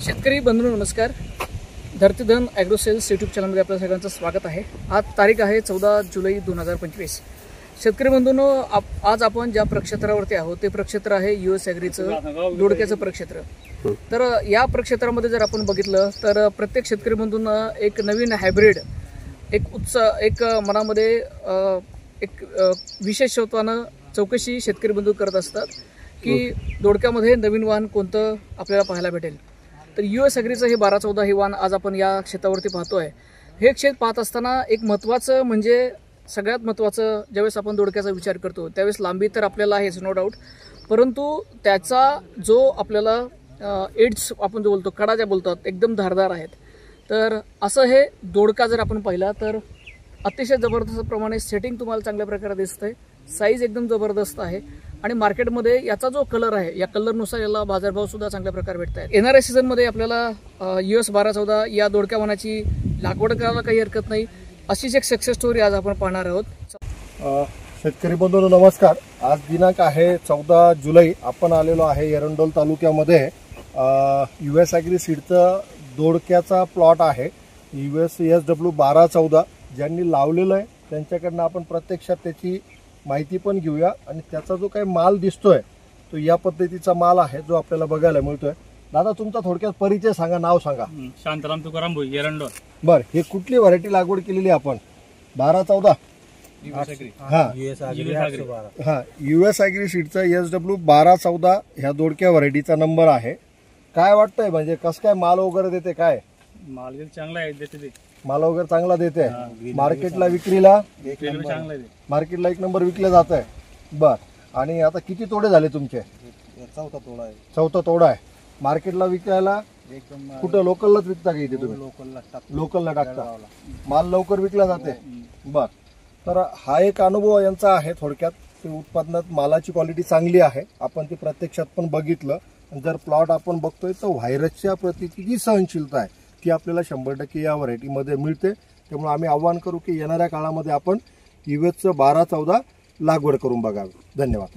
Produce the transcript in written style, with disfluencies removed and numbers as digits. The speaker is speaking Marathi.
शेतकरी बंधूंनो नमस्कार। धरतीधन ॲग्रोसेल्स यूट्यूब चॅनलमध्ये आपल्या सगळ्यांचं स्वागत आहे। आज तारीख आहे 14 जुलै 2025। शेतकरी बंधूंनो, आज आपण ज्या प्रक्षेत्रावरती आहोत ते प्रक्षेत्र आहे US ॲग्रीचं दोडक्याचं प्रक्षेत्र। तर या प्रक्षेत्रामध्ये जर आपण बघितलं तर प्रत्येक शेतकरी बंधूंना एक नवीन हायब्रिड एक मनामध्ये एक विशेषत्वानं चौकशी शेतकरी बंधू करत असतात की दोडक्यामध्ये नवीन वाहन कोणतं आपल्याला पाहायला भेटेल। तर US ॲग्रीचं हे 12-14 हे वाहन आज आपण या क्षेत्रावरती पाहतोय। हे क्षेत्र पाहत असताना एक महत्त्वाचं म्हणजे सगळ्यात महत्त्वाचं ज्यावेळेस आपण दोडक्याचा विचार करतो त्यावेळेस लांबी तर आपल्याला आहेच नो डाऊट, परंतु त्याचा जो आपल्याला एड्स आपण जो बोलतो कडा ज्या बोलतात एकदम धारदार आहेत। तर असं हे दोडका जर आपण पाहिला तर अतिशय जबरदस्त प्रमाणे सेटिंग तुम्हाला चांगल्या प्रकारे दिसतंय, साईज एकदम जबरदस्त आहे आणि मार्केटमध्ये याचा जो कलर आहे या कलरनुसार याला बाजारभाव सुद्धा चांगल्या प्रकारे भेटत आहेत। येणाऱ्या सीझनमध्ये आपल्याला US 12-14 या दोडक्या वाहनाची लागवड करायला काही हरकत नाही, अशीच एक सक्सेस स्टोरी आज आपण पाहणार आहोत। शेतकरी बंधूंनो नमस्कार। आज दिनांक आहे 14 जुलै। आपण आलेलो आहे एरंडोल तालुक्यामध्ये US ॲग्री सीडचा दोडक्याचा प्लॉट आहे। USSW 12-14 ज्यांनी लावलेलं आहे त्यांच्याकडनं आपण प्रत्यक्षात त्याची माहिती पण घेऊया आणि त्याचा जो काही माल दिसतोय तो या पद्धतीचा माल आहे जो आपल्याला बघायला मिळतोय। दादा तुमचा थोडक्यात परिचय सांगा, नाव सांगा। शांताराम तुकाराम भोई, एरंडोल। बर, हे कुठली व्हरायटी लागवड केलेली आपण? 12-14 US ॲग्री सीडचा SW 12-14 ह्या दोडक्या व्हरायटीचा नंबर आहे। काय वाटतंय म्हणजे कसं काय माल वगैरे देते? काय माल चांगला आहे, देते ते माल वगैरे चांगला देते, मार्केटला विक्रीला चांगला आहे, मार्केटला एक नंबर विकले जात आहे। बर, आणि आता किती तोडे झाले तुमचे? चौथा तोडा आहे। चौथा तोडा आहे। मार्केटला विकायला कुठं लोकललाच विकता का इथे तुम्ही? लोकलला टाकता, माल लवकर विकला जाते। बर, तर हा एक अनुभव यांचा आहे थोडक्यात। ते उत्पादनात मालाची क्वालिटी चांगली आहे, आपण ते प्रत्यक्षात पण बघितलं। जर प्लॉट आपण बघतोय तर व्हायरसच्या प्रतीची जी सहनशीलता आहे ती आपल्याला 100% या व्हरायटीमध्ये मिळते। त्यामुळे आम्ही आव्हान करू की येणाऱ्या काळामध्ये आपण US 12-14 लागवड करून बघावी। धन्यवाद।